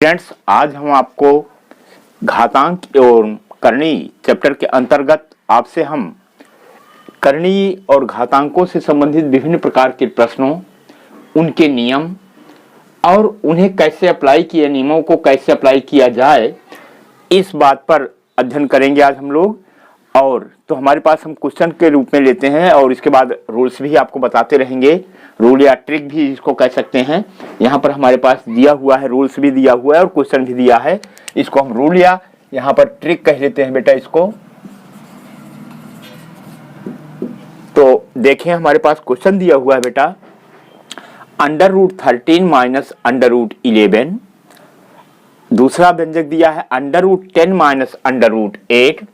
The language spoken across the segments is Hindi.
फ्रेंड्स, आज हम आपको घातांक और करणीय चैप्टर के अंतर्गत आपसे हम करणीय और घातांकों से संबंधित विभिन्न प्रकार के प्रश्नों, उनके नियम और उन्हें कैसे अप्लाई किया, नियमों को कैसे अप्लाई किया जाए, इस बात पर अध्ययन करेंगे आज हम लोग। और तो हमारे पास हम क्वेश्चन के रूप में लेते हैं और इसके बाद रूल्स भी आपको बताते रहेंगे। रूल या ट्रिक भी इसको कह सकते हैं। यहाँ पर हमारे पास दिया हुआ है, रूल्स भी दिया हुआ है और क्वेश्चन भी दिया है। इसको हम रूल या यहाँ पर ट्रिक कह लेते हैं बेटा इसको। तो देखें, हमारे पास क्वेश्चन दिया हुआ है बेटा, √13 माइनस √11। दूसरा व्यंजक दिया है √10 माइनस √8।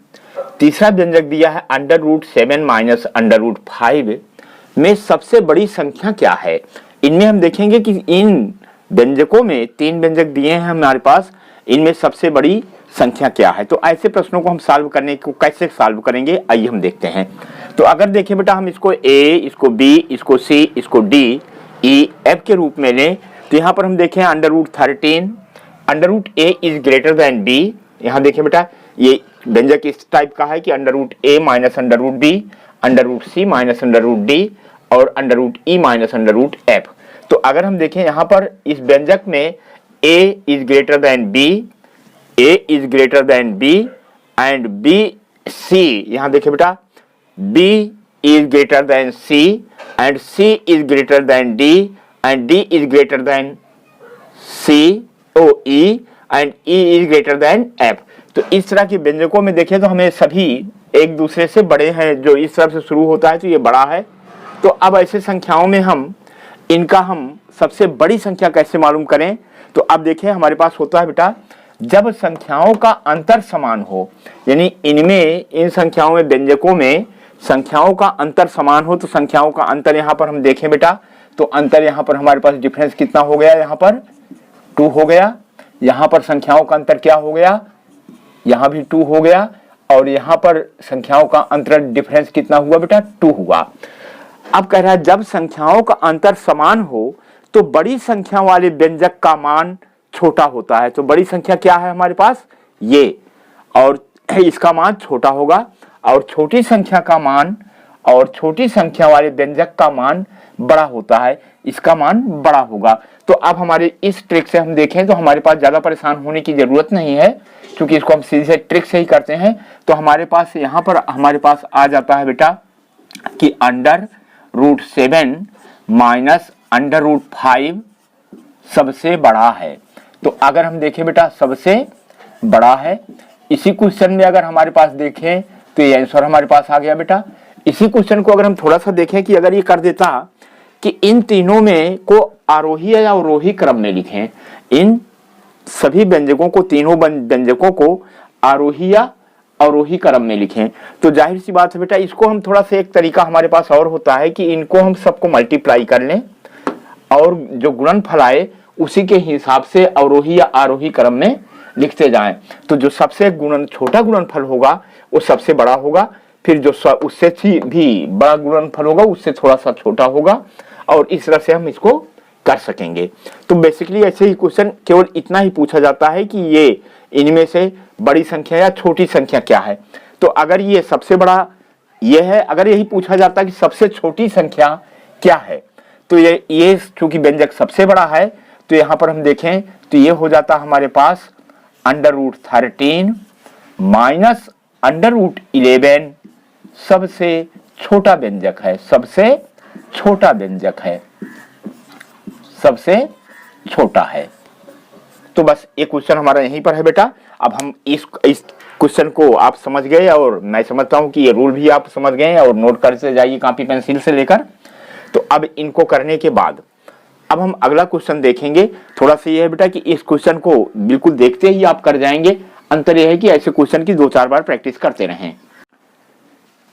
तीसरा व्यंजक दिया है √7 माइनस √5 में सबसे बड़ी संख्या क्या है। इनमें हम देखेंगे कि इन व्यंजकों में तीन व्यंजक दिए हैं हमारे पास, इनमें सबसे बड़ी संख्या क्या है। तो ऐसे प्रश्नों को हम सॉल्व करने को कैसे सॉल्व करेंगे, आइए हम देखते हैं। तो अगर देखें बेटा, हम इसको ए, इसको बी, इसको सी, इसको डी, ई, एफ के रूप में लें, तो यहाँ पर हम देखें √13, √a is greater than b. यहाँ देखें बेटा, ये व्यंजक इस टाइप का है कि √a minus √b, √c minus √d और √e माइनस √f। तो अगर हम देखें यहाँ पर इस व्यंजक में a is greater then b, a is greater then b and b c, यहाँ देखें बेटा b is greater then c and c is greater then d and d is greater then c o e and e is greater then f। तो इस तरह के व्यंजकों में देखें तो हमें सभी एक दूसरे से बड़े हैं। जो इस तरफ से शुरू होता है तो ये बड़ा है। तो अब ऐसे संख्याओं में हम सबसे बड़ी संख्या कैसे मालूम करें। तो अब देखें, हमारे पास होता है बेटा, जब संख्याओं का अंतर समान हो, यानी इनमें इन संख्याओं में व्यंजकों में संख्याओं का अंतर समान हो, तो संख्याओं का अंतर यहाँ पर हम देखें बेटा, तो अंतर यहाँ पर हमारे पास डिफरेंस कितना हो गया, यहाँ पर 2 हो गया। यहाँ पर संख्याओं का अंतर क्या हो गया, यहाँ भी 2 हो गया। और यहाँ पर संख्याओं का अंतर डिफरेंस कितना हुआ बेटा, 2 हुआ। अब कह रहा है जब संख्याओं का अंतर समान हो तो बड़ी संख्या वाले व्यंजक का मान छोटा होता है। तो बड़ी संख्या क्या है हमारे पास, ये, और इसका मान छोटा होगा। और छोटी संख्या का मान और छोटी संख्या वाले व्यंजक का मान बड़ा होता है, इसका मान बड़ा होगा। तो अब हमारे इस ट्रिक से हम देखें तो हमारे पास ज्यादा परेशान होने की जरूरत नहीं है, क्योंकि इसको हम सीधे ट्रिक से ही करते हैं। तो हमारे पास यहाँ पर हमारे पास आ जाता है बेटा कि √7 माइनस √5 सबसे बड़ा है। तो अगर हम देखें बेटा, सबसे बड़ा है। इसी क्वेश्चन में अगर हमारे पास देखें तो ये आंसर हमारे पास आ गया बेटा। इसी क्वेश्चन को अगर हम थोड़ा सा देखें कि अगर ये कर देता कि इन तीनों में को आरोही या अवरोही क्रम में लिखें, इन सभी व्यंजकों को, तीनों व्यंजकों को आरोही या अवरोही क्रम में लिखें, तो जाहिर सी बात है बेटा, इसको हम थोड़ा सा एक तरीका हमारे पास और होता है कि इनको हम सबको मल्टीप्लाई कर लें और जो गुणनफल आए उसी के हिसाब से अवरोही या आरोही क्रम में लिखते जाएं। तो जो सबसे छोटा गुणनफल होगा वो सबसे बड़ा होगा, फिर जो उससे भी बड़ा गुणनफल होगा उससे थोड़ा सा छोटा होगा, और इस तरह से हम इसको कर सकेंगे। तो बेसिकली ऐसे ही क्वेश्चन केवल इतना ही पूछा जाता है कि ये इनमें से बड़ी संख्या या छोटी संख्या क्या है। तो अगर ये सबसे बड़ा ये है, अगर यही पूछा जाता है कि सबसे छोटी संख्या क्या है, तो ये चूंकि व्यंजक सबसे बड़ा है तो यहाँ पर हम देखें तो ये हो जाता हमारे पास √13 माइनस √11 सबसे छोटा व्यंजक है, सबसे छोटा व्यंजक है, सबसे छोटा है। तो बस ये क्वेश्चन हमारा यहीं पर है बेटा। अब हम इस क्वेश्चन को आप समझ गए और मैं समझता हूं कि ये रूल भी आप समझ गए और नोट करते जाइए कॉपी पेंसिल से लेकर। तो अब इनको करने के बाद अब हम अगला क्वेश्चन देखेंगे। थोड़ा सा ये है बेटा कि इस क्वेश्चन को बिल्कुल देखते ही आप कर जाएंगे। अंतर यह है कि ऐसे क्वेश्चन की 2-4 बार प्रैक्टिस करते रहें।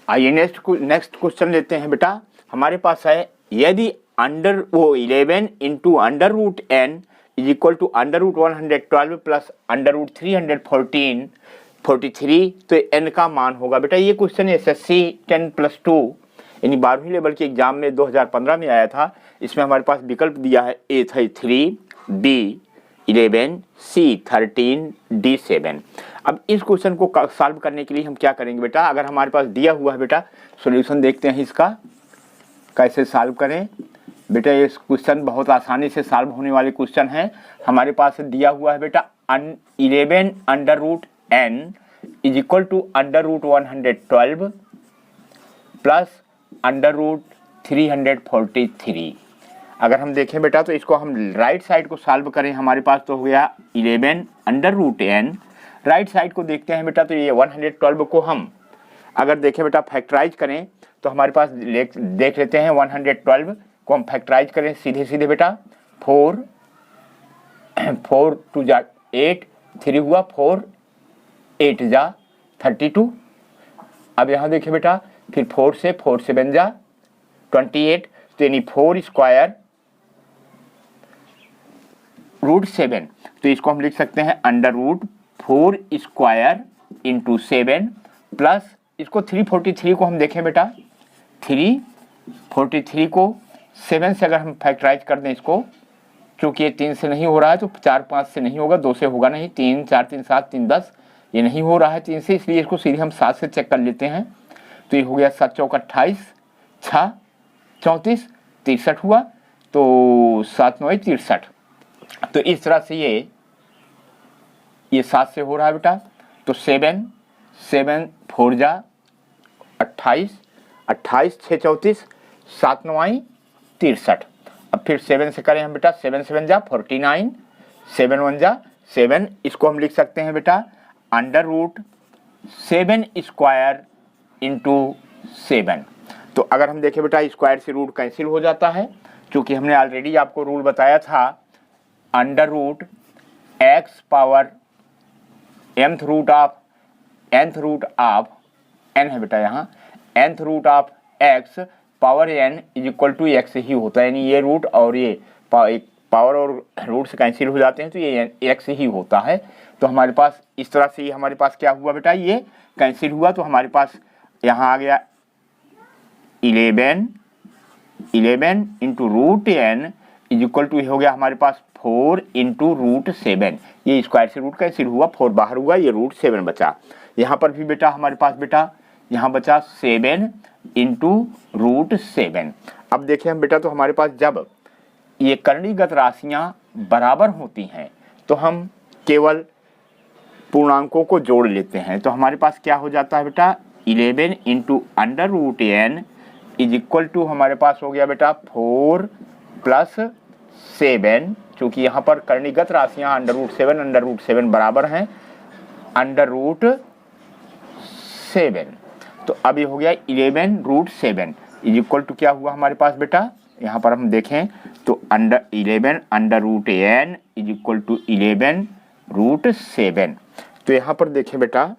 आइए नेक्स्ट क्वेश्चन लेते हैं बेटा। हमारे पास है, यदि √11 into √n is equal to √112 plus √343, तो n का मान होगा बेटा। ये क्वेश्चन SSC 10+2 यानी 12वीं लेवल के एग्जाम में 2015 में आया था। इसमें हमारे पास विकल्प दिया है, A था 3, B 11, C 13, D 7। अब इस क्वेश्चन को सॉल्व करने के लिए हम क्या करेंगे बेटा, अगर हमारे पास दिया हुआ है बेटा, सॉल्यूशन देखते हैं इसका कैसे सॉल्व करें। बेटा ये क्वेश्चन बहुत आसानी से सॉल्व होने वाले क्वेश्चन है। हमारे पास दिया हुआ है बेटा 11 under root n is equal to under root 112 plus under root 343। अगर हम देखें बेटा तो इसको हम राइट साइड को सॉल्व करें, हमारे पास तो हो गया 11 under root n। Right side को देखते हैं बेटा तो ये 112 को हम अगर देखें बेटा फैक्टराइज करें तो हमारे पास देख लेते हैं 112 को हम फैक्टराइज करें सीधे सीधे बेटा 4 2 जा 8, 3 हुआ 4, 8 जा 32। अब यहाँ देखिए बेटा फिर 4 से 4 7 जा 28, तो यानी 4 स्क्वायर रूट 7। तो इसको हम लिख सकते हैं under root 4 square into 7 plus इसको 343 को हम देखें बेटा 343 को 7 से अगर हम फैक्टराइज कर दें इसको, क्योंकि ये 3 से नहीं हो रहा है तो 4 5 से नहीं होगा, 2 से होगा नहीं, 3 4 3 7 3 10 ये नहीं हो रहा है 3 से, इसलिए इसको सीधे हम 7 से चेक कर लेते हैं। तो ये हो गया 7 चौक 28, 6 34 63 हुआ, तो 7 9 63। तो इस तरह से ये 7 से हो रहा है बेटा, तो 7 7 4 जा 28, 28 6 34, 7 9 63। अब फिर 7 से करें हम बेटा 7 7 जा 49, 7 1 जा 7। इसको हम लिख सकते हैं बेटा अंडर रूट 7 स्क्वायर इंटू 7। तो अगर हम देखें बेटा स्क्वायर से रूट कैंसिल हो जाता है, क्योंकि हमने ऑलरेडी आपको रूल बताया था under root x power nth root of n है बेटा, यहाँ nth root of x power n is equal to x ही होता है, यानी ये रूट और ये पावर और रूट से कैंसिल हो जाते हैं तो ये x ही होता है। तो हमारे पास इस तरह से हमारे पास क्या हुआ बेटा, ये कैंसिल हुआ, तो हमारे पास यहाँ आ गया 11 into root n is equal to हो गया हमारे पास 4 इंटू रूट 7। ये स्क्वायर से रूट कैंसिल हुआ, 4 बाहर हुआ, ये रूट 7 बचा। यहाँ पर भी बेटा हमारे पास बेटा यहाँ बचा 7 इंटू रूट 7। अब देखें हम बेटा तो हमारे पास जब ये करणीगत राशियाँ बराबर होती हैं तो हम केवल पूर्णांकों को जोड़ लेते हैं। तो हमारे पास क्या हो जाता है बेटा 11 into under root n is equal to हमारे पास हो गया बेटा 4 प्लस 7, क्योंकि यहाँ पर करणीगत राशियाँ अंडर रूट 7 बराबर हैं अंडर रूट 7। तो अब ये हो गया 11 रूट 7 इज इक्वल टू क्या हुआ हमारे पास बेटा, यहाँ पर हम देखें तो 11 under root n is equal to 11 root 7। तो यहाँ पर देखें बेटा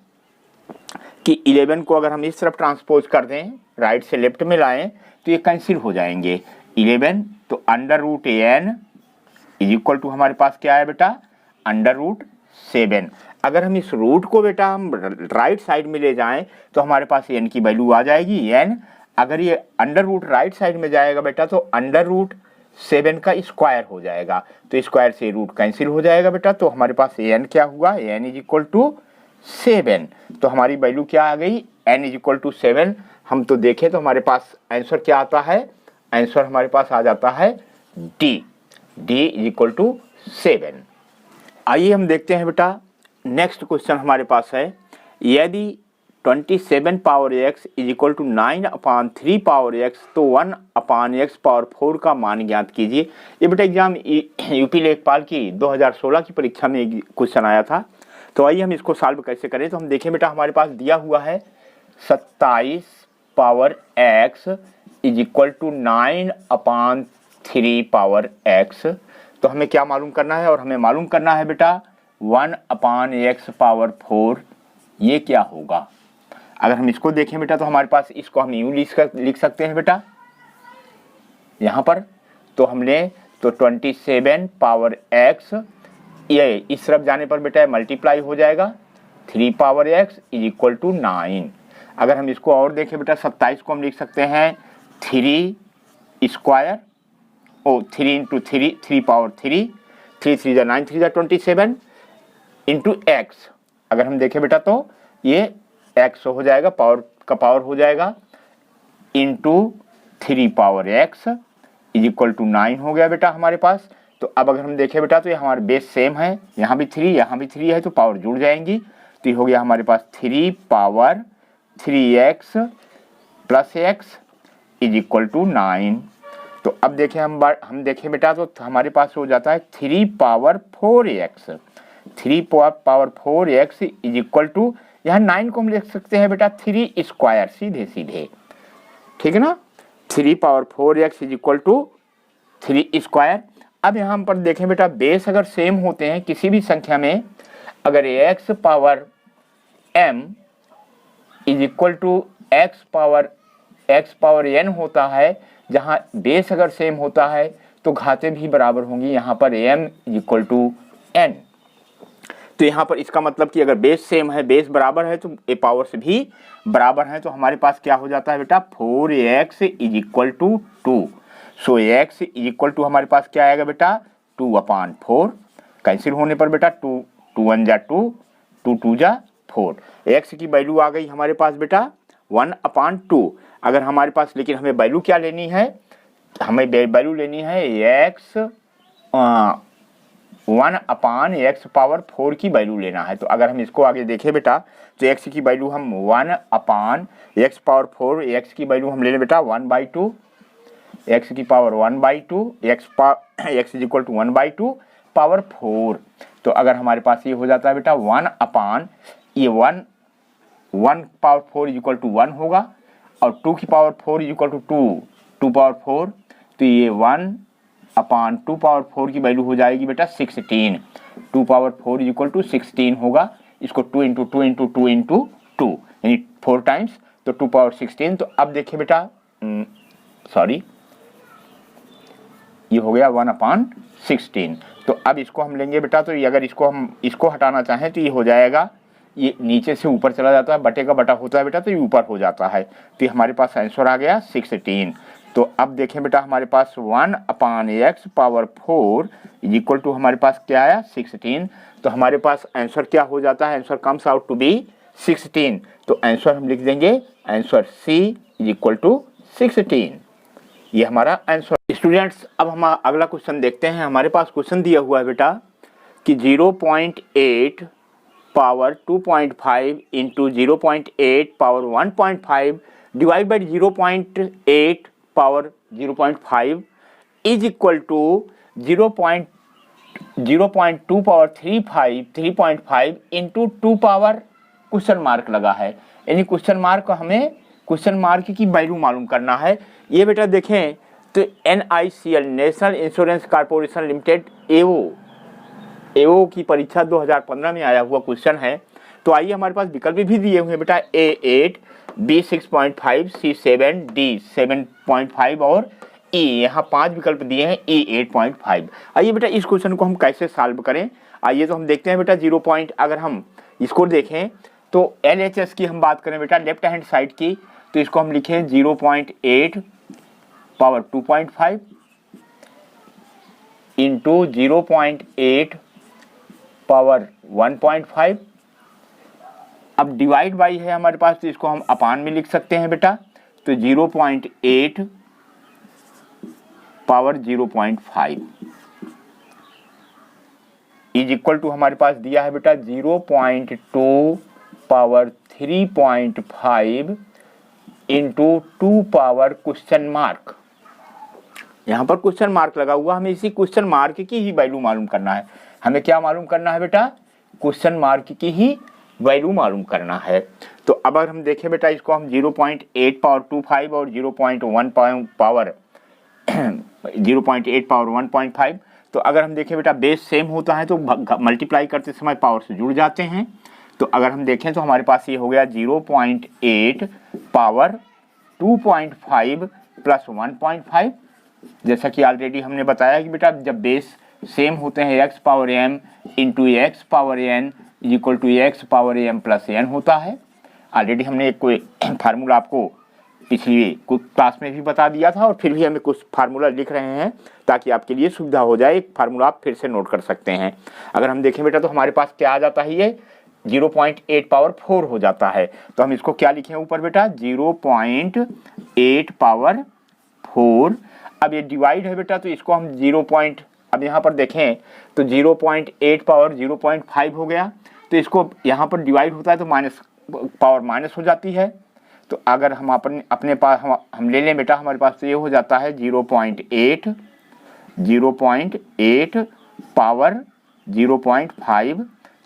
कि 11 को अगर हम इस तरफ ट्रांसपोज कर दें, राइट से लेफ्ट में लाएं, तो ये कैंसिल हो जाएंगे 11। तो under root n is equal to हमारे पास क्या है बेटा अंडर रूट 7। अगर हम इस रूट को बेटा हम राइट साइड में ले जाएं तो हमारे पास n की वैल्यू आ जाएगी n। अगर ये अंडर रूट राइट साइड में जाएगा बेटा तो अंडर रूट 7 का स्क्वायर हो जाएगा, तो स्क्वायर से रूट कैंसिल हो जाएगा बेटा। तो हमारे पास n क्या हुआ, n इज इक्वल टू 7। तो हमारी वैल्यू क्या आ गई n इज इक्वल टू 7। हम तो देखें तो हमारे पास आंसर क्या आता है, आंसर हमारे पास आ जाता है d इज इक्वल टू 7। आइए हम देखते हैं बेटा नेक्स्ट क्वेश्चन हमारे पास है, यदि 27 power x is equal to 9/3 power x तो 1/x पावर 4 का मान ज्ञात कीजिए। ये बेटा एग्जाम यूपी लेखपाल की 2016 की परीक्षा में क्वेश्चन आया था। तो आइए हम इसको सॉल्व कैसे करें। तो हम देखें बेटा हमारे पास दिया हुआ है 27 power x is equal to 9/3 power x। तो हमें क्या मालूम करना है, और हमें मालूम करना है बेटा 1/x पावर 4 ये क्या होगा। अगर हम इसको देखें बेटा तो हमारे पास इसको हम यूं लिख सकते हैं बेटा यहाँ पर। तो हमने तो 27 पावर x ये इस तरफ जाने पर बेटा मल्टीप्लाई हो जाएगा 3 power x is equal to 9। अगर हम इसको और देखें बेटा 27 को हम लिख सकते हैं 3 स्क्वायर 3 इंटू 3 पावर 3 3 3 जा 9 3 जा 27 इंटू एक्स। अगर हम देखें बेटा तो ये एक्स हो जाएगा, पावर का पावर हो जाएगा into 3 power x is equal to 9 हो गया बेटा हमारे पास। तो अब अगर हम देखें बेटा तो ये हमारे बेस सेम है, यहाँ भी 3 यहाँ भी 3 है, तो पावर जुड़ जाएंगी। तो ये हो गया हमारे पास 3 power 3x plus x is equal to 9। तो अब देखें हम देखें बेटा तो हमारे पास हो जाता है 3 power 4x, 3 power 4x is equal to, यहाँ 9 को हम लिख सकते हैं बेटा 3 स्क्वायर, सीधे सीधे, ठीक है ना। 3 power 4x is equal to 3 square. अब यहाँ पर देखें बेटा बेस अगर सेम होते हैं किसी भी संख्या में, अगर x power m is equal to x power n होता है, जहाँ बेस अगर सेम होता है तो घातें भी बराबर होंगी, यहाँ पर m is equal to n। तो यहाँ पर इसका मतलब कि अगर बेस सेम है, बेस बराबर है, तो ए पावर से भी बराबर है, तो हमारे पास क्या हो जाता है बेटा 4x is equal to 2। So x is equal to हमारे पास क्या आएगा बेटा 2/4। कैंसिल होने पर बेटा 2 2 1 जा 2, 2 2 जा 4। x की वैल्यू आ गई हमारे पास बेटा 1/2। अगर हमारे पास, लेकिन हमें वैल्यू क्या लेनी है, हमें वैल्यू लेनी है x 1/x पावर 4 की वैल्यू लेना है। तो अगर हम इसको आगे देखें बेटा तो x की वैल्यू हम 1/x पावर 4, x की वैल्यू हम ले लें बेटा 1/2, x की power 1/2, x is equal to 1/2 power 4। तो अगर हमारे पास ये हो जाता है बेटा 1 पावर 4 इज इक्वल टू 1 होगा, और 2 की power 4 is equal to 2 power 4, तो ये 1/2 पावर 4 की वैल्यू हो जाएगी बेटा 16। 2 पावर 4 इज इक्वल टू 16 होगा, इसको 2 इंटू 2 इंटू 2 इंटू 2 यानी 4 टाइम्स, तो 2 पावर 16। तो अब देखिए बेटा सॉरी ये हो गया 1/16। तो अब इसको हम लेंगे बेटा, तो अगर इसको हटाना चाहें तो ये हो जाएगा, ये नीचे से ऊपर चला जाता है, बटे का बटा होता है बेटा, तो ये ऊपर हो जाता है। तो हमारे पास आंसर आ गया 16। तो अब देखें बेटा हमारे पास 1/x power 4 is equal to हमारे पास क्या आया 16। तो हमारे पास आंसर क्या हो जाता है, answer comes out to be 16। तो आंसर हम लिख देंगे, answer C is equal to 16। ये हमारा आंसर। स्टूडेंट्स अब हम अगला क्वेश्चन देखते हैं। हमारे पास क्वेश्चन दिया हुआ है बेटा कि 0.8 power 2.5 into 0.8 power 1.5 divide by 0.8 power 0.5 is equal to 0.2 power 3.5 into 2 power question mark लगा है, यानी क्वेश्चन मार्क हमें क्वेश्चन मार्क की वैल्यू मालूम करना है। ये बेटा देखें तो NICL national insurance corporation limited AO की परीक्षा 2015 में आया हुआ क्वेश्चन है। तो आइए हमारे पास विकल्प भी दिए हुए हैं बेटा A8, B 6.5, C 7, D 7.5 और E, यहाँ 5 विकल्प दिए हैं, E 8.5। आइए बेटा इस क्वेश्चन को हम कैसे सॉल्व करें। आइए तो हम देखते हैं बेटा 0. अगर हम इसको देखें तो LHS की हम बात करें बेटा लेफ्ट हैंड साइड की, तो इसको हम लिखें 0.8 पावर 2.5 इंटू 0.8 पावर 1.5। अब डिवाइड बाई है हमारे पास, तो इसको हम अपान में लिख सकते हैं बेटा, तो 0.8 पावर 0.5 इज इक्वल टू हमारे पास दिया है बेटा 0.2 power 3.5 into 2 power question mark. यहाँ पर क्वेश्चन मार्क लगा हुआ, हमें इसी क्वेश्चन मार्क की ही वैल्यू मालूम करना है। हमें क्या मालूम करना है बेटा, क्वेश्चन मार्क की ही वैल्यू मालूम करना है। तो अब अगर हम देखें बेटा इसको हम 0.8 पावर 25 और 0.8 पावर 1.5, तो अगर हम देखें बेटा बेस सेम होता है तो मल्टीप्लाई करते समय पावर से जुड़ जाते हैं। तो अगर हम देखें तो हमारे पास ये हो गया 0.8 पावर 2.5 प्लस 1.5। जैसा कि ऑलरेडी हमने बताया कि बेटा जब बेस सेम होते हैं x power m into x power n is equal to x power m plus n होता है। ऑलरेडी हमने एक कोई फार्मूला आपको पिछली कुछ क्लास में भी बता दिया था, और फिर भी हमें कुछ फार्मूला लिख रहे हैं ताकि आपके लिए सुविधा हो जाए। एक फार्मूला आप फिर से नोट कर सकते हैं। अगर हम देखें बेटा तो हमारे पास क्या आ जाता है, ये 0.8 पावर 4 हो जाता है। तो हम इसको क्या लिखें ऊपर बेटा, 0.8 पावर 4। अब ये डिवाइड है बेटा, तो इसको हम अब यहाँ पर देखें तो 0.8 पावर 0.5 हो गया। तो इसको यहाँ पर डिवाइड होता है तो पावर माइनस हो जाती है। तो अगर हम अपने पास हम ले लें बेटा, हमारे पास तो ये हो जाता है 0.8 पावर 0.5।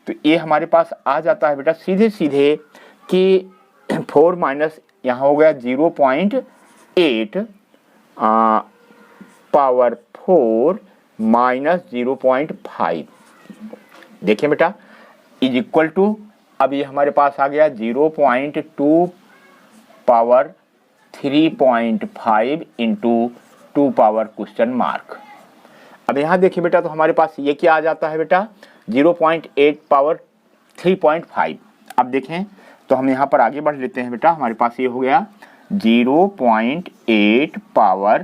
तो ये हमारे पास आ जाता है बेटा सीधे सीधे कि 4 माइनस यहाँ हो गया 0.8 पावर 4 माइनस 0.5। देखिए बेटा इज इक्वल टू, अब ये हमारे पास आ गया 0.2 power 3.5 into 2 power question mark. अब यहाँ देखिए बेटा तो हमारे पास ये क्या आ जाता है बेटा, 0.8 पावर 3.5। अब देखें तो हम यहाँ पर आगे बढ़ लेते हैं बेटा, हमारे पास ये हो गया 0.8 पावर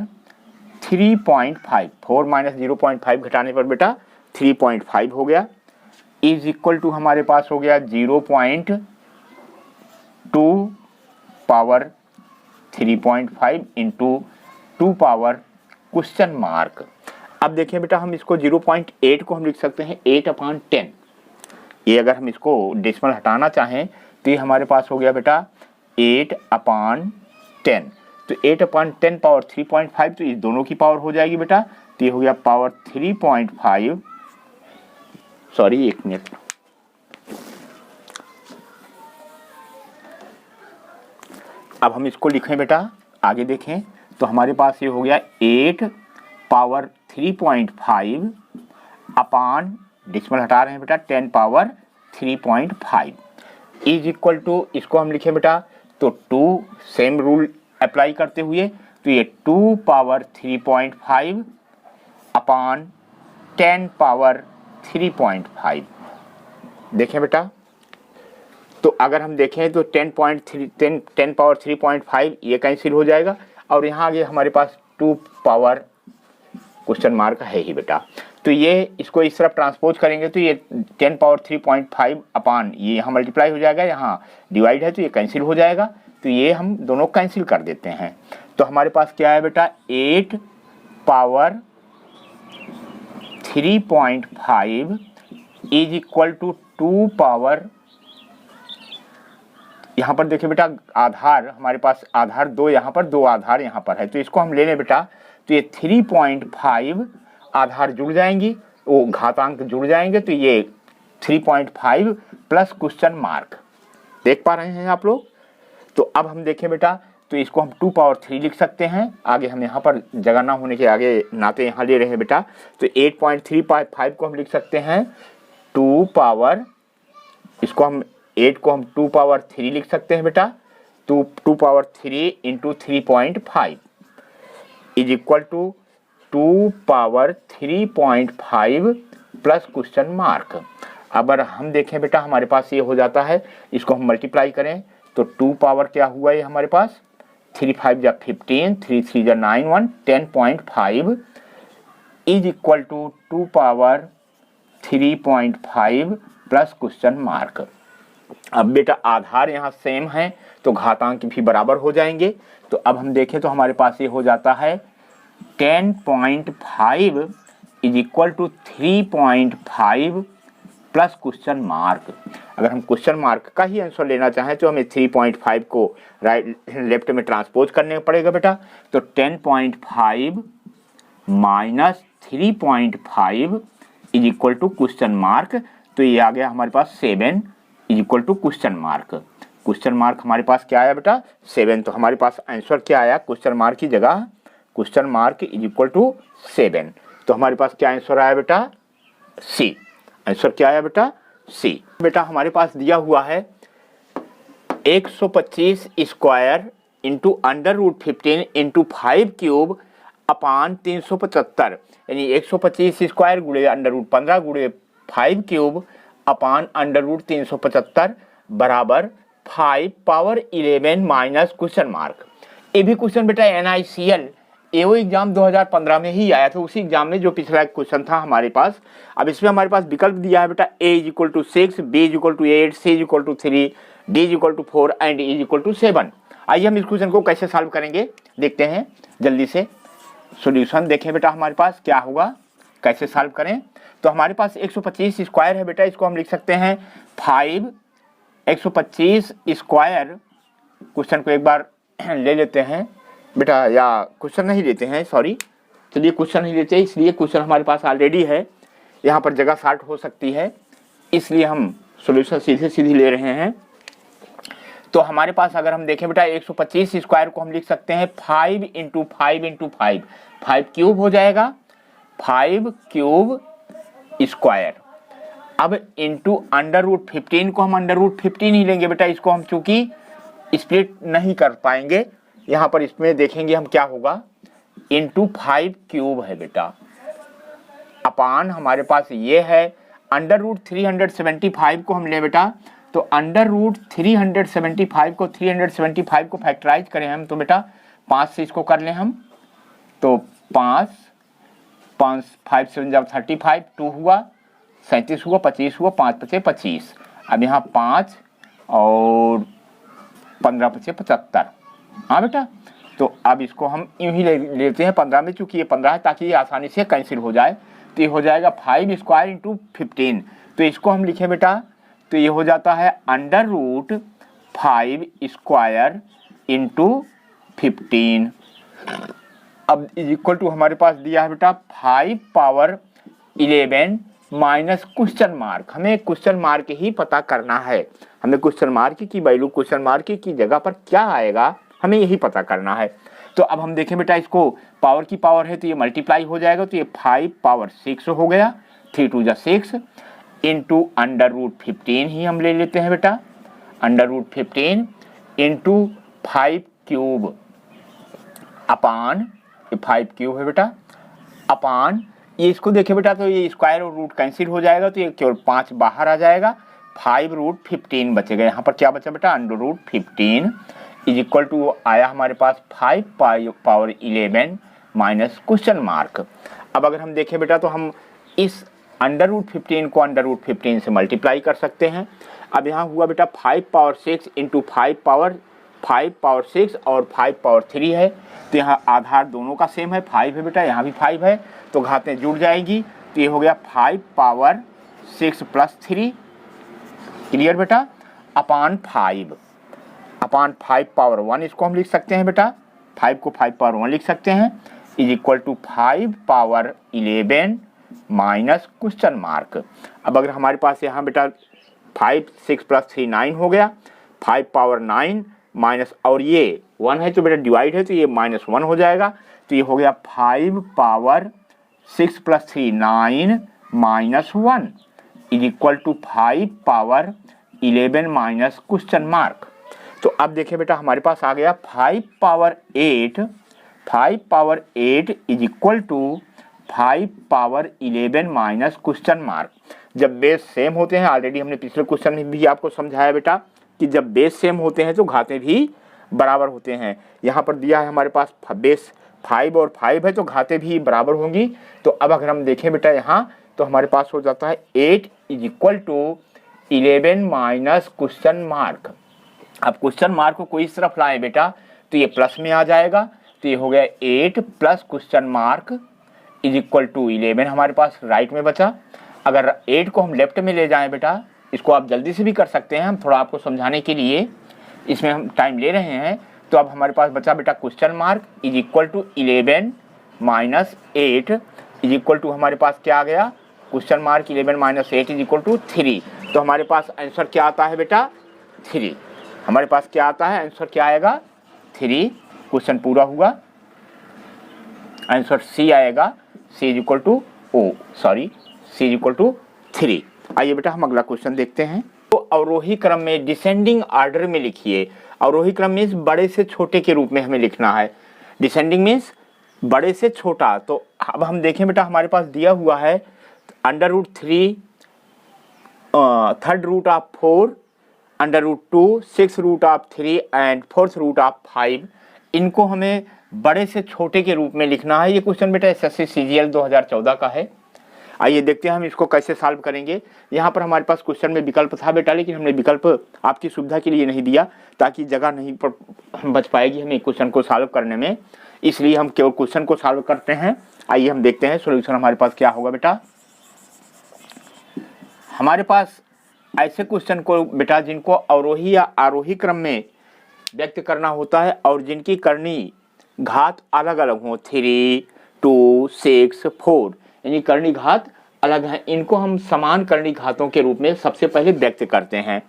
3.5, 4 माइनस 0.5 घटाने पर बेटा 3.5 हो गया, इज इक्वल टू हमारे पास हो गया 0.2 power 3.5 into 2 power question mark. अब देखें बेटा हम इसको 0.8 को हम लिख सकते हैं 8/10। ये अगर हम इसको डेसिमल हटाना चाहें तो ये हमारे पास हो गया बेटा 8/10। तो 8/10 पावर 3.5, तो इस दोनों की पावर हो जाएगी बेटा, तो ये हो गया पावर 3.5, सॉरी एक मिनट, अब हम इसको लिखें बेटा, आगे देखें तो हमारे पास ये हो गया 8 पावर 3.5 अपान, डेसिमल हटा रहे हैं बेटा, 10 पावर 3.5 इज इक्वल टू, इसको हम लिखें बेटा तो 2, सेम रूल अप्लाई करते हुए, तो ये 2 पावर 3.5 अपान 10 पावर 3.5। देखें बेटा तो अगर हम देखें तो 10 पावर 3.5 ये कैंसिल हो जाएगा, और यहाँ आगे हमारे पास 2 पावर क्वेश्चन मार्क है ही बेटा। तो ये इसको इस तरफ ट्रांसपोज करेंगे तो ये 10 पावर 3.5 अपान ये यहाँ मल्टीप्लाई हो जाएगा, यहाँ डिवाइड है तो ये कैंसिल हो जाएगा, तो ये हम दोनों कैंसिल कर देते हैं। तो हमारे पास क्या है बेटा, 8 power 3.5 is equal to 2 power, यहाँ पर देखिए बेटा आधार हमारे पास आधार 2, यहाँ पर 2 आधार यहाँ पर है, तो इसको हम ले लें बेटा, तो ये 3.5 आधार जुड़ जाएंगी, वो घातांक जुड़ जाएंगे, तो ये 3.5 प्लस क्वेश्चन मार्क, देख पा रहे हैं आप लोग। तो अब हम देखें बेटा तो इसको हम 2 पावर 3 लिख सकते हैं, आगे हम यहाँ पर जगह ना होने के आगे नाते यहाँ ले रहे हैं बेटा, तो 8.355 को हम लिख सकते हैं 2 पावर, इसको हम 8 को हम 2 पावर 3 लिख सकते हैं बेटा, 2 power 3 into 3.5 is equal to 2 power 3.5 plus question mark. अब अगर हम देखें बेटा हमारे पास ये हो जाता है, इसको हम मल्टीप्लाई करें तो 2 पावर क्या हुआ, ये हमारे पास 3 5 जा 15, 3 3 जा 9 1 10.5 is equal to 2 power 3.5 plus question mark. अब बेटा आधार यहाँ सेम है तो घातांक भी बराबर हो जाएंगे। तो अब हम देखें तो हमारे पास ये हो जाता है 10.5 is equal to 3.5 plus question mark. अगर हम क्वेश्चन मार्क का ही आंसर लेना चाहें तो हमें 3.5 को राइट लेफ्ट में ट्रांसपोज करने पड़ेगा बेटा, तो 10.5 minus 3.5 is equal to question mark, तो ये आ गया हमारे पास 7 is equal to question mark. Question mark हमारे पास क्या आया बेटा 7, तो हमारे पास आंसर क्या आया, क्वेश्चन मार्क की जगह question mark is equal to 7। तो हमारे पास क्या आंसर आया बेटा, सी। आंसर क्या आया बेटा, सी। बेटा हमारे पास दिया हुआ है 125 square into under root 15 into 5 cube upon 375, यानी 125 स्क्वायर गुणे अंडर रूट 15 गुणे 5 क्यूब अपान अंडर रूट 375 बराबर 5 पावर 11 माइनस क्वेश्चन मार्क। ये भी क्वेश्चन बेटा NICL एओ एग्जाम 2015 में ही आया था, उसी एग्जाम में जो पिछला क्वेश्चन था हमारे पास। अब इसमें हमारे पास विकल्प दिया है बेटा A = 6, B = 8, C = 3, D = 4 and E = 7। आइए हम इस क्वेश्चन को कैसे सॉल्व करेंगे देखते हैं जल्दी से। सॉल्यूशन देखें बेटा हमारे पास क्या होगा, कैसे सॉल्व करें। तो हमारे पास 125 स्क्वायर है बेटा, इसको हम लिख सकते हैं 5 125 स्क्वायर। क्वेश्चन को एक बार ले लेते हैं बेटा, या क्वेश्चन नहीं लेते हैं, सॉरी, चलिए क्वेश्चन नहीं लेते, इसलिए क्वेश्चन हमारे पास ऑलरेडी है, यहाँ पर जगह शॉर्ट हो सकती है, इसलिए हम सॉल्यूशन सीधी ले रहे हैं। तो हमारे पास अगर हम देखें बेटा 125 स्क्वायर को हम लिख सकते हैं 5 × 5 × 5, 5 क्यूब हो जाएगा, 5 क्यूब स्क्वायर। अब इंटू √15 को हम √15 ही लेंगे बेटा, इसको हम चूंकि स्प्लिट नहीं कर पाएंगे, यहाँ पर इसमें देखेंगे हम क्या होगा, इंटू 5 क्यूब है बेटा, अपान हमारे पास ये है √375 को हम ले बेटा, तो √375 को 375 को फैक्टराइज करें हम तो बेटा 5 से इसको कर लें हम, तो 5 5 7 35, 2 हुआ 37 हुआ 25 हुआ, 5 × 5 = 25। अब यहाँ 5 और 15 × 5 = 75। हाँ बेटा, तो अब इसको हम यूं ही लेते हैं 15 में, चूंकि ये 15 है ताकि ये आसानी से कैंसिल हो जाए, तो ये हो जाएगा 5 स्क्वायर × 15। तो इसको हम लिखें बेटा, तो ये हो जाता है √5 स्क्वायर × 15। अब इक्वल टू हमारे पास दिया है बेटा 5 पावर 11 माइनस क्वेश्चन मार्क। हमें क्वेश्चन मार्क ही पता करना है, हमें क्वेश्चन मार्क की वैल्यू, क्वेश्चन मार्क की जगह पर क्या आएगा हमें यही पता करना है। तो अब हम देखें बेटा, इसको पावर की पावर है तो ये मल्टीप्लाई हो जाएगा, तो ये 5 पावर 6 हो गया, 3 × 2 = 6 इंटू √15 ही हम ले लेते हैं बेटा, √15 इंटू 5 क्यूब अपान 5 क्यूब है बेटा, अपान ये इसको देखें बेटा, तो ये स्क्वायर और रूट कैंसिल हो जाएगा, तो ये केवल 5 बाहर आ जाएगा, 5√15 बचेगा। यहाँ पर क्या बचा बेटा, √15 इक्वल टू आया हमारे पास 5 पावर 11 माइनस क्वेश्चन मार्क। अब अगर हम देखें बेटा, तो हम इस √15 को √15 से मल्टीप्लाई कर सकते हैं। अब यहाँ हुआ बेटा 5 पावर 6 इंटू 5 पावर 6 और 5 पावर 3 है, तो यहाँ आधार दोनों का सेम है, 5 है बेटा, यहाँ भी 5 है, तो घातें जुड़ जाएगी, तो ये हो गया 5 पावर 6 + 3, क्लियर बेटा, अपान 5 पावर 1 इसको हम लिख सकते हैं बेटा, 5 को 5 पावर 1 लिख सकते हैं, equal to 5 power 11 minus question mark. अब अगर हमारे पास यहाँ बेटा 5 6 + 3 9 हो गया, 5 पावर 9 माइनस, और ये 1 है तो बेटा डिवाइड है तो ये -1 हो जाएगा, तो ये हो गया 5 power 6 + 3 9 -1 equal to 5 power 11 minus question mark. तो अब देखिए बेटा, हमारे पास आ गया 5 power 8 is equal to 5 power 11 minus question mark. जब बेस सेम होते हैं, ऑलरेडी हमने पिछले क्वेश्चन में भी आपको समझाया बेटा कि जब बेस सेम होते हैं तो घातें भी बराबर होते हैं। यहाँ पर दिया है हमारे पास बेस 5 और 5 है तो घातें भी बराबर होंगी। तो अब अगर हम देखें बेटा यहाँ, तो हमारे पास हो जाता है 8 is equal to 11 minus question mark. अब क्वेश्चन मार्क को कोई इस तरफ लाए बेटा, तो ये प्लस में आ जाएगा, तो ये हो गया 8 plus question mark is equal to 11 हमारे पास राइट में बचा। अगर 8 को हम लेफ्ट में ले जाएं बेटा, इसको आप जल्दी से भी कर सकते हैं, हम थोड़ा आपको समझाने के लिए इसमें हम टाइम ले रहे हैं। तो अब हमारे पास बचा बेटा question mark is equal to 11 minus 8 is equal to हमारे पास क्या आ गया, question mark 11 minus 8 is equal to 3। तो हमारे पास आंसर क्या आता है बेटा, 3। हमारे पास क्या आता है, आंसर क्या आएगा, 3। क्वेश्चन पूरा हुआ, आंसर सी आएगा, C is equal to C is equal to 3। आइए बेटा हम अगला क्वेश्चन देखते हैं। तो अवरोही क्रम में डिसेंडिंग ऑर्डर में लिखिए। अवरोही क्रम मीन्स बड़े से छोटे के रूप में हमें लिखना है, डिसेंडिंग मीन्स बड़े से छोटा। तो अब हम देखें बेटा, हमारे पास दिया हुआ है √3 3rd root of 4 √2 6th root of 3 and 4th root of 5 इनको हमें बड़े से छोटे के रूप में लिखना है। ये क्वेश्चन बेटा एसएससी सीजीएल 2014 का है। आइए देखते हैं हम इसको कैसे सॉल्व करेंगे। यहाँ पर हमारे पास क्वेश्चन में विकल्प था बेटा, लेकिन हमने विकल्प आपकी सुविधा के लिए नहीं दिया ताकि जगह नहीं बच पाएगी हमें क्वेश्चन को सॉल्व करने में, इसलिए हम केवल क्वेश्चन को सॉल्व करते हैं। आइए हम देखते हैं सॉल्यूशन हमारे पास क्या होगा बेटा। हमारे पास ऐसे क्वेश्चन को बेटा जिनको अवरोही या आरोही क्रम में व्यक्त करना होता है और जिनकी करनी घात अलग अलग हो, 3, 2, 6, 4, यानी करनी घात अलग है, इनको हम समान करनी घातों के रूप में सबसे पहले व्यक्त करते हैं।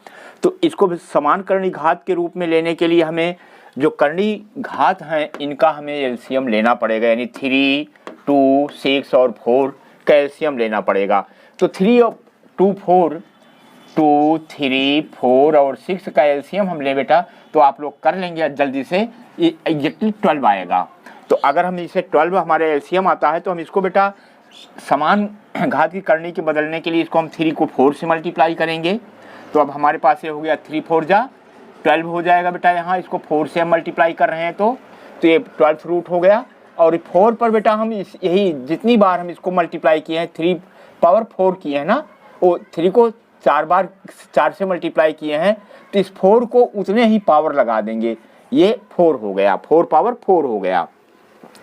तो इसको समान करनी घात के रूप में लेने के लिए हमें जो करनी घात हैं इनका हमें एलसीएम लेना पड़ेगा, यानी 3, 2, 6 और 4 का एलसीएम लेना पड़ेगा। तो 3 और 2, 4, 2, 3, 4 और 6 का एलसीएम हम ले बेटा तो आप लोग कर लेंगे जल्दी से, ये एग्जैक्टली 12 आएगा। तो अगर हम इसे 12 हमारे एलसीएम आता है तो हम इसको बेटा समान घात की करनी के बदलने के लिए इसको हम 3 को 4 से मल्टीप्लाई करेंगे। तो अब हमारे पास ये हो गया 3 4 जा 12 हो जाएगा बेटा। यहाँ इसको 4 से हम मल्टीप्लाई कर रहे हैं तो ये 12th रूट हो गया। और 4 पर बेटा हम यही जितनी बार हम इसको मल्टीप्लाई किए हैं 3 पावर 4 किए हैं ना, वो 3 को 4 बार 4 से मल्टीप्लाई किए हैं तो इस 4 को उतने ही पावर लगा देंगे, ये 4 हो गया, 4 पावर 4 हो गया।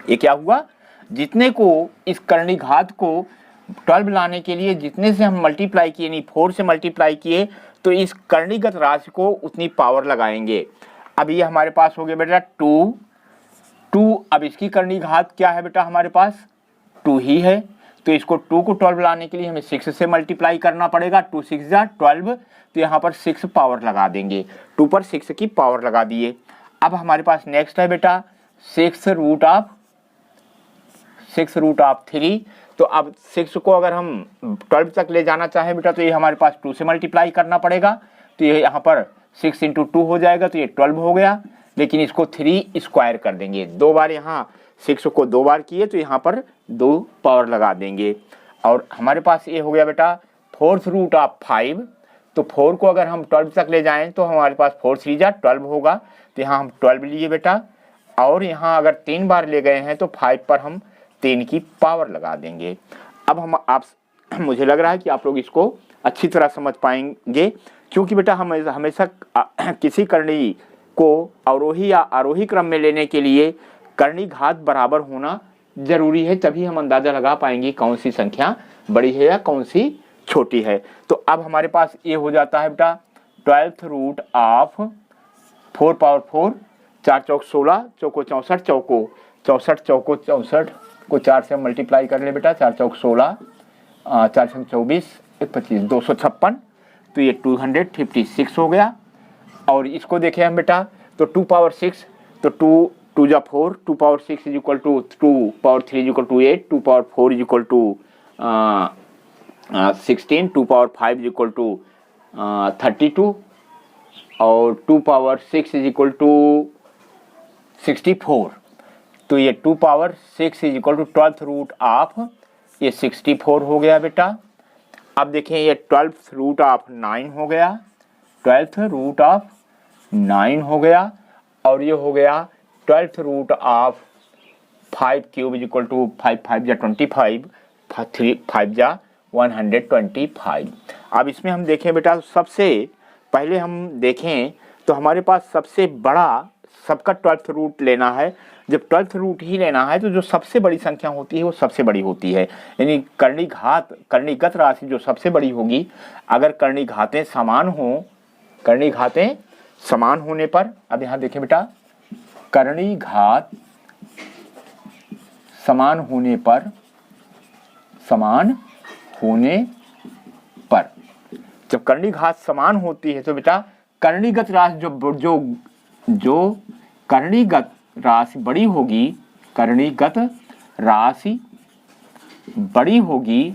ये क्या हुआ, जितने को इस करनी घात को 12 लाने के लिए जितने से हम मल्टीप्लाई किए, नहीं 4 से मल्टीप्लाई किए, तो इस करणीगत राशि को उतनी पावर लगाएंगे। अब ये हमारे पास हो गया बेटा 2। अब इसकी करनी घात क्या है बेटा, हमारे पास 2 ही है, तो इसको 2 को 12 लाने के लिए हमें 6 से मल्टीप्लाई करना पड़ेगा। 2 6 जा 12, तो यहाँ पर 6 पावर लगा देंगे, 2 पर 6 की पावर लगा दिए। अब हमारे पास नेक्स्ट है बेटा 6 रूट ऑफ 3। तो अब 6 को अगर हम 12 तक ले जाना चाहें बेटा तो ये हमारे पास 2 से मल्टीप्लाई करना पड़ेगा, तो ये यहाँ पर 6 × 2 हो जाएगा, तो ये 12 हो गया। लेकिन इसको 3 स्क्वायर कर देंगे, 2 बार यहाँ 6 को 2 बार किए तो यहाँ पर 2 पावर लगा देंगे। और हमारे पास ये हो गया बेटा 4th रूट ऑफ 5। तो 4 को अगर हम 12 तक ले जाएं तो हमारे पास 4 3 जा 12 होगा, तो यहाँ हम 12 लिए बेटा। और यहाँ अगर 3 बार ले गए हैं तो 5 पर हम 3 की पावर लगा देंगे। अब मुझे लग रहा है कि आप लोग इसको अच्छी तरह समझ पाएंगे, क्योंकि बेटा हम हमेशा किसी करनी को अवरोही या आरोही क्रम में लेने के लिए करनी घात बराबर होना जरूरी है, तभी हम अंदाजा लगा पाएंगे कौन सी संख्या बड़ी है या कौन सी छोटी है। तो अब हमारे पास ये हो जाता है बेटा 12th रूट ऑफ 4 पावर 4, 4 चौक 16, चौको 64, चौको 64 को 4 से मल्टीप्लाई कर ले बेटा, 4 चौक 16, 4 छक 24, 1 25, 256, तो ये 256 हो गया। और इसको देखें हम बेटा तो 2 पावर 6, तो 2 जा 4, 2 power 6 is equal to 2 power 3 is equal to 8, 2 power 4 is equal to 16, 2 power 5 is equal to 32 और 2 पावर 6 इज इक्वल टू 64। तो ये 2 power 6 is equal to 12th root of ये 64 हो गया बेटा। अब देखें ये 12th रूट ऑफ 9 हो गया, 12th रूट ऑफ 9 हो गया। और ये हो गया 12th root of 5 cube is equal to 5 5 जा 25, 5 जा 125। अब इसमें हम देखें बेटा सबसे पहले हम देखें तो हमारे पास सबसे बड़ा सबका 12th रूट लेना है। जब 12th रूट ही लेना है तो जो सबसे बड़ी संख्या होती है वो सबसे बड़ी होती है, यानी करणीगत राशि जो सबसे बड़ी होगी, अगर कर्णी घातें समान होने पर, अब यहाँ देखें बेटा कर्णी घात समान होने पर जब कर्णी घात समान होती है तो बेटा करणीगत राशि जो करणीगत राशि बड़ी होगी, करणीगत राशि बड़ी होगी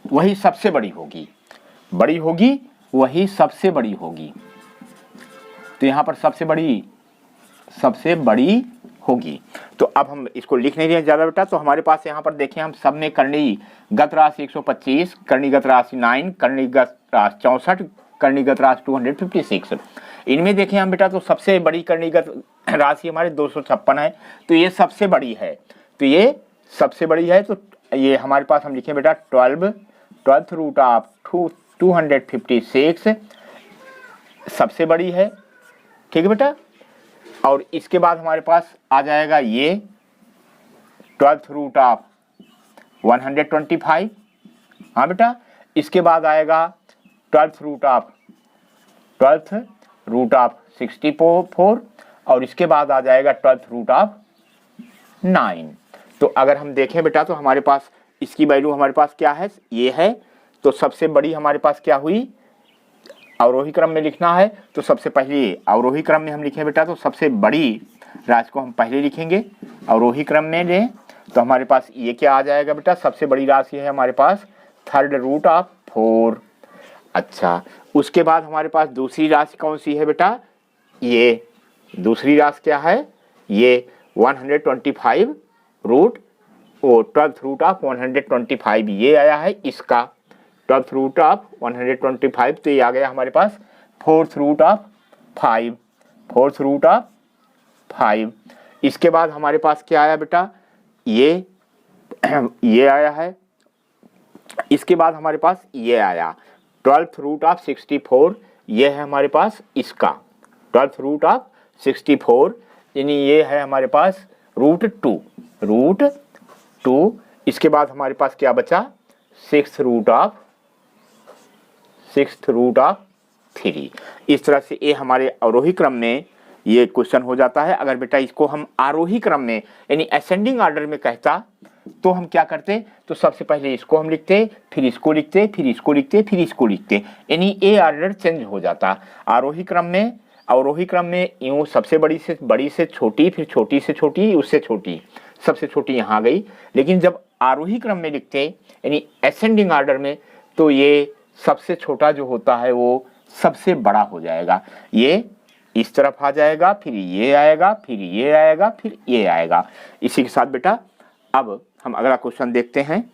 वही सबसे बड़ी होगी, वही सबसे बड़ी होगी। तो यहाँ पर सबसे बड़ी होगी। तो अब हम इसको लिख नहीं रहे ज़्यादा बेटा, तो हमारे पास यहाँ पर देखें हम सब में करणीगत राशि 125, करणीगत राशि 9, करणीगत राशि 64, करणीगत राशि 256, इनमें देखें हम बेटा तो सबसे बड़ी करणीगत राशि हमारे 256 है, तो ये सबसे बड़ी है, तो ये सबसे बड़ी है। तो ये हमारे पास हम लिखें बेटा 12th रूट ऑफ 256 सबसे बड़ी है, ठीक है बेटा। और इसके बाद हमारे पास आ जाएगा ये 12th रूट ऑफ 125, हाँ बेटा। इसके बाद आएगा 12th रूट ऑफ 64 और इसके बाद आ जाएगा 12th रूट ऑफ 9। तो अगर हम देखें बेटा तो हमारे पास इसकी वैल्यू हमारे पास क्या है, ये है। तो सबसे बड़ी हमारे पास क्या हुई, अवरोही क्रम में लिखना है तो सबसे पहले अवरोही क्रम में हम लिखें बेटा तो सबसे बड़ी राशि को हम पहले लिखेंगे अवरोही क्रम में लें। तो हमारे पास ये क्या आ जाएगा बेटा, सबसे बड़ी राशि है हमारे पास 3rd रूट ऑफ 4। अच्छा, उसके बाद हमारे पास दूसरी राशि कौन सी है बेटा, ये दूसरी राशि क्या है, ये 125 रूट 12th रूट ऑफ 125 ये आया है इसका 12th रूट ऑफ 125। तो ये आ गया हमारे पास 4th रूट ऑफ 5। इसके बाद हमारे पास क्या आया बेटा, ये आया है। इसके बाद हमारे पास ये आया 12th रूट ऑफ 64, ये है हमारे पास इसका 12th रूट ऑफ 64, यानी ये है हमारे पास रूट 2। इसके बाद हमारे पास क्या बचा, 6th रूट ऑफ 3। इस तरह से ये हमारे अवरोही क्रम में ये क्वेश्चन हो जाता है। अगर बेटा इसको हम आरोही क्रम में यानी असेंडिंग ऑर्डर में कहता तो हम क्या करते, तो सबसे पहले इसको हम लिखते, फिर इसको लिखते, फिर इसको लिखते, फिर इसको लिखते, यानी ये ऑर्डर चेंज हो जाता। आरोही क्रम में अवरोही क्रम में यूँ सबसे बड़ी से छोटी, फिर छोटी से छोटी, उससे छोटी, सबसे छोटी यहाँ गई। लेकिन जब आरोही क्रम में लिखते यानी असेंडिंग ऑर्डर में तो ये सबसे छोटा जो होता है वो सबसे बड़ा हो जाएगा, ये इस तरफ आ जाएगा, फिर ये आएगा, फिर ये आएगा, फिर ये आएगा। इसी के साथ बेटा अब हम अगला क्वेश्चन देखते हैं।